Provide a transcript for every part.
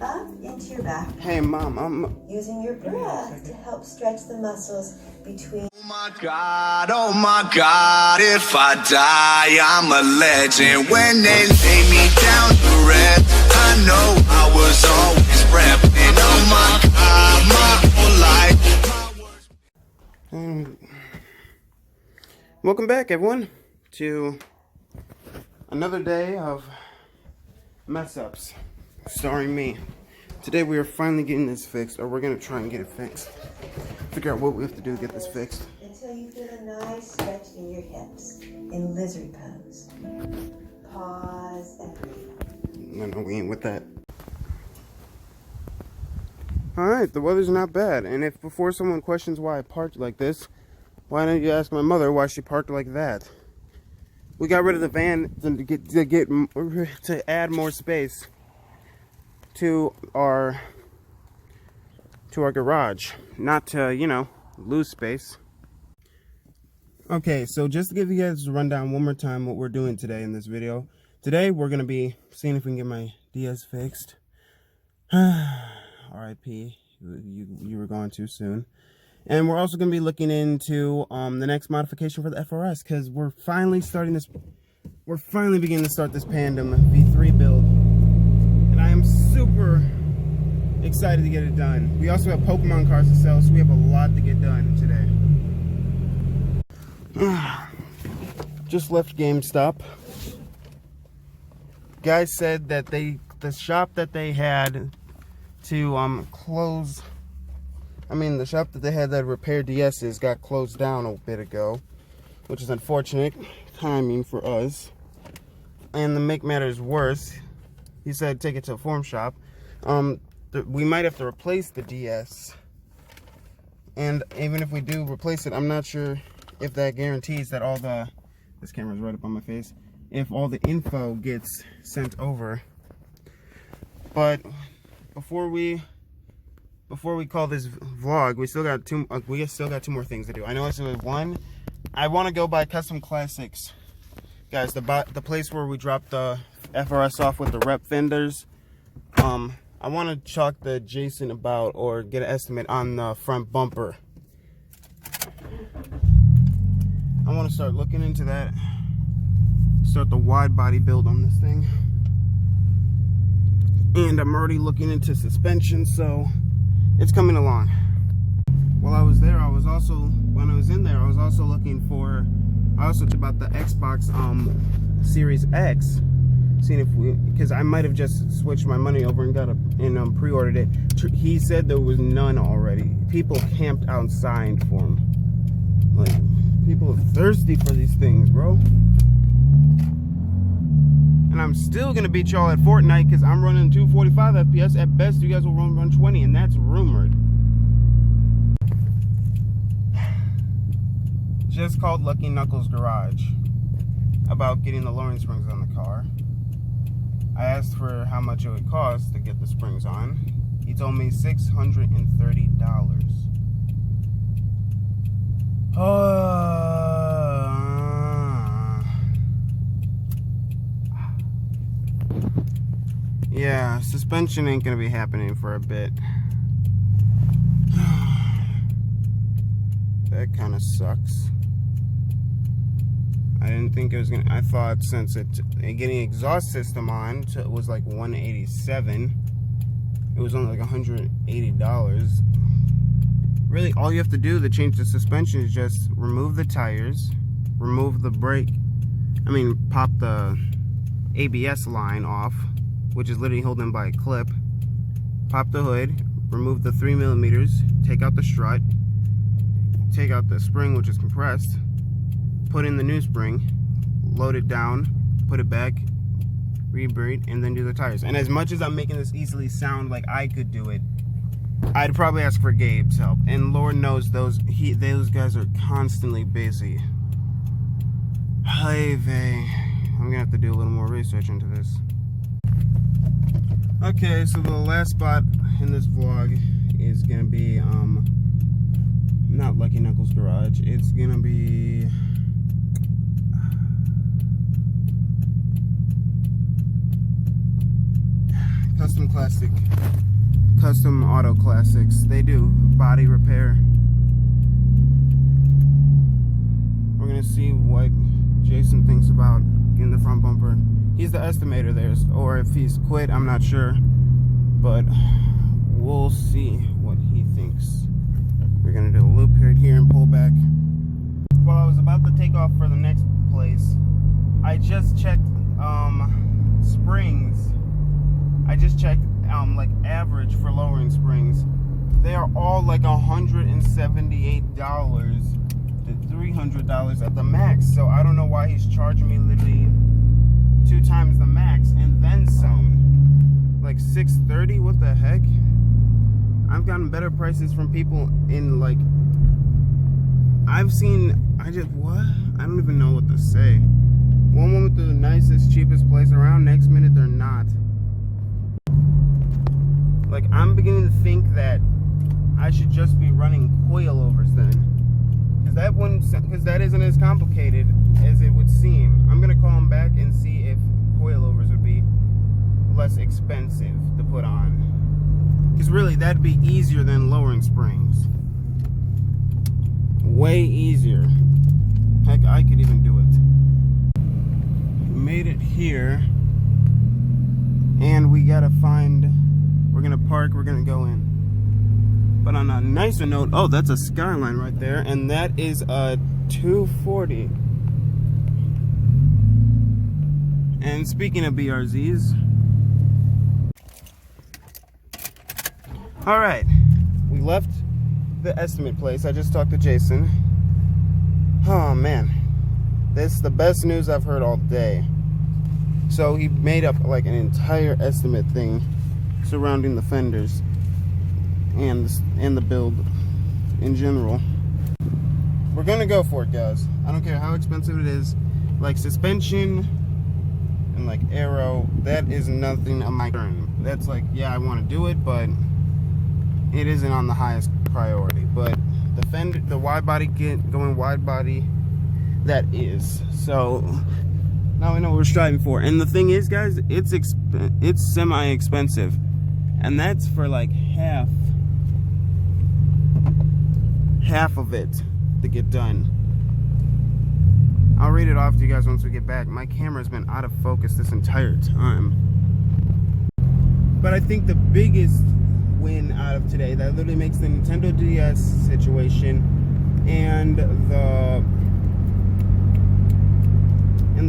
up into your back. Hey, Mom, I'm... Using your breath to help stretch the muscles between. Oh my God, if I die, I'm a legend. When they lay me down to rest, I know I was always repping. Oh my God, my whole life. Welcome back, everyone, to another day of mess-ups, starring me. Today we are finally getting this fixed, or we're going to try and get it fixed. Figure out what we have to do to get this fixed. Until you feel a nice stretch in your hips in lizard pose. Pause and breathe. No, we ain't with that. Alright, the weather's not bad, and if before someone questions why I parked like this, why don't you ask my mother why she parked like that? We got rid of the van to add more space to our garage, not to, you know, lose space. Okay, so just to give you guys a rundown one more time what we're doing today in this video. Today we're gonna be seeing if we can get my DS fixed. R.I.P. You were gone too soon. And we're also going to be looking into the next modification for the FRS, because we're finally beginning to start this Pandem V3 build. And I am super excited to get it done. We also have Pokemon cards to sell, so we have a lot to get done today. Just left GameStop. Guys said that the shop that they had to close... the shop that they had that repaired DS's got closed down a bit ago, which is unfortunate timing for us. And to make matters worse, he said take it to a form shop. We might have to replace the DS. And even if we do replace it, I'm not sure if that guarantees that all the... This camera's right up on my face. If all the info gets sent over. But before we call this vlog, we still got two more things to do. I know I said one. I want to go by Custom Classics, guys. The place where we dropped the FRS off with the rep fenders. I want to talk to Jason about, or get an estimate on the front bumper. I want to start looking into that. Start the wide body build on this thing. And I'm already looking into suspension, so it's coming along. While I was there, when I was in there, I was also looking for, I also talked about the Xbox Series X, seeing if because I might have just switched my money over and pre-ordered it. He said there was none already. People camped outside for them. Like, people are thirsty for these things, bro. And I'm still gonna beat y'all at Fortnite because I'm running 245 FPS. At best, you guys will run 20, and that's rumored. Just called Lucky Knuckles Garage about getting the lowering springs on the car. I asked for how much it would cost to get the springs on. He told me $630. Yeah, suspension ain't gonna be happening for a bit. That kind of sucks. I didn't think it was gonna... I thought since getting exhaust system on was like $187, it was only like $180. Really, all you have to do to change the suspension is just remove the tires, remove the brake, pop the ABS line off, which is literally holding by a clip. Pop the hood, remove the 3mm, take out the strut, take out the spring, which is compressed, put in the new spring, load it down, put it back, rebreathe, and then do the tires. And as much as I'm making this easily sound like I could do it, I'd probably ask for Gabe's help. And Lord knows those guys are constantly busy. Hey, I'm gonna have to do a little more research into this. Okay, so the last spot in this vlog is gonna be not Lucky Knuckles Garage. It's gonna be Custom Auto Classics. They do body repair. We're gonna see what Jason thinks about getting the front bumper. He's the estimator there, or if he's quit, I'm not sure. But we'll see what he thinks. We're gonna do a loop right here and pull back. While I was about to take off for the next place, I just checked springs. I just checked like average for lowering springs. They are all like $178 to $300 at the max. So I don't know why he's charging me literally 2 times the max and then some. Like $630. What the heck? I've gotten better prices from people in like I don't even know what to say. One moment they're the nicest, cheapest place around, next minute they're not. Like, I'm beginning to think that I should just be running coilovers then. Because that isn't as complicated as it would seem. I'm gonna call them back and see if coilovers would be less expensive to put on. Because really, that'd be easier than lowering springs. Way easier. Heck, I could even do it. Made it here. And we gotta find... We're gonna park, we're gonna go in. But on a nicer note, oh, that's a Skyline right there. And that is a 240. And speaking of BRZs... Alright, we left the estimate place. I just talked to Jason. Oh man, this is the best news I've heard all day. So he made up like an entire estimate thing surrounding the fenders and the build in general. We're gonna go for it, guys. I don't care how expensive it is. Like suspension and like aero, that is nothing on my turn. That's like, yeah, I want to do it, but it isn't on the highest priority. But the fender, the wide body, going wide body, that is. So now we know what we're striving for. And the thing is, guys, it's semi-expensive, and that's for like half of it to get done. I'll read it off to you guys once we get back. My camera's been out of focus this entire time. But I think the biggest win out of today, that literally makes the Nintendo DS situation and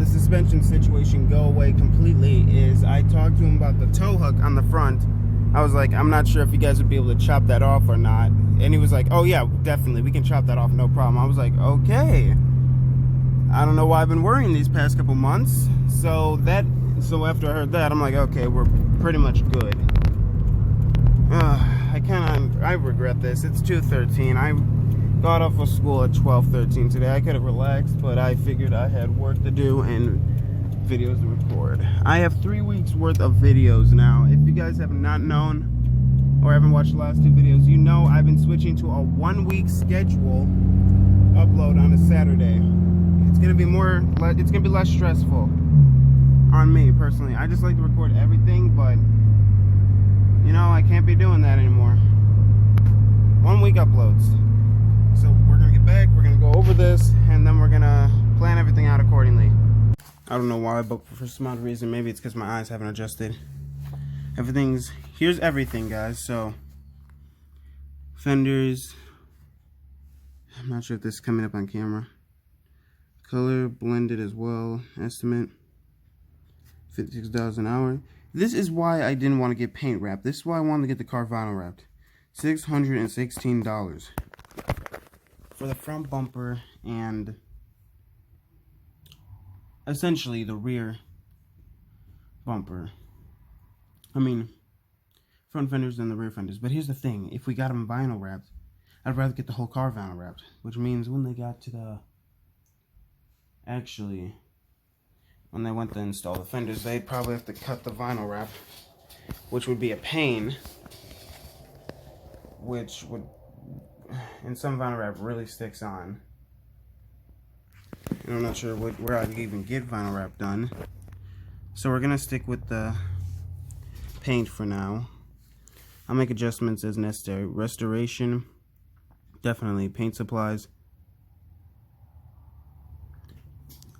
the suspension situation go away completely, is I talked to him about the tow hook on the front. I was like, I'm not sure if you guys would be able to chop that off or not. And he was like, oh yeah, definitely, we can chop that off, no problem. I was like, okay. I don't know why I've been worrying these past couple months. So after I heard that, I'm like, okay, we're pretty much good. I regret this. It's 2:13. I got off of school at 12:13 today. I could have relaxed, but I figured I had work to do and videos to record. I have 3 weeks worth of videos now. If you guys have not known or haven't watched the last 2 videos, you know I've been switching to a 1-week schedule upload on a Saturday. It's gonna be less stressful on me personally. I just like to record everything, but you know, I can't be doing that anymore. 1 week uploads. So we're gonna get back, we're gonna go over this, and then we're gonna plan everything out accordingly. I don't know why, but for some odd reason, maybe it's because my eyes haven't adjusted. Here's everything, guys. So, fenders. I'm not sure if this is coming up on camera. Color blended as well. Estimate $56 an hour. This is why I didn't want to get paint wrapped. This is why I wanted to get the car vinyl wrapped. $616 for the front bumper and essentially the rear bumper. I mean, front fenders and the rear fenders. But here's the thing: if we got them vinyl wrapped, I'd rather get the whole car vinyl wrapped. Which means when they got to when they went to install the fenders, they'd probably have to cut the vinyl wrap, which would be a pain, which would, and some vinyl wrap really sticks on. And I'm not sure where I could even get vinyl wrap done. So we're gonna stick with the paint for now. I'll make adjustments as necessary. Restoration, definitely. Paint supplies.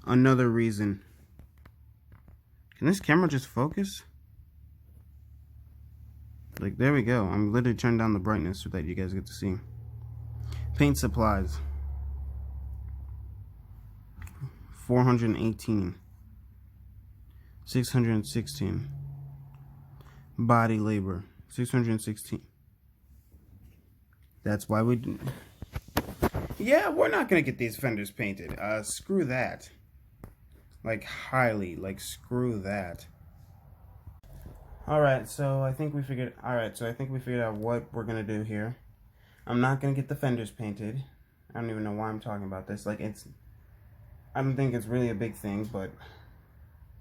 Another reason. Can this camera just focus? Like, there we go. I'm literally turning down the brightness so that you guys get to see. Paint supplies. 418. 616. Body labor. 616. That's why we... Yeah, we're not gonna get these fenders painted. Screw that. Like, highly. Like, screw that. Alright, so I think we figured out what we're gonna do here. I'm not gonna get the fenders painted. I don't even know why I'm talking about this. Like, I don't think it's really a big thing, but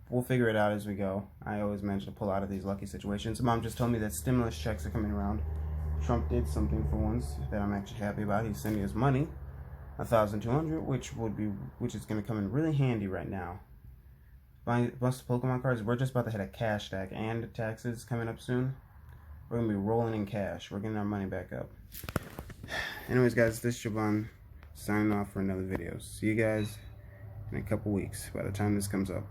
we'll figure it out as we go. I always manage to pull out of these lucky situations. Mom just told me that stimulus checks are coming around. Trump did something for once that I'm actually happy about. He's sending us money, $1,200, which is gonna come in really handy right now. Buying a bunch of Pokemon cards. We're just about to hit a cash stack, and taxes coming up soon. We're gonna be rolling in cash. We're getting our money back up. Anyways, guys, this is Siobhan signing off for another video. See you guys in a couple weeks by the time this comes up.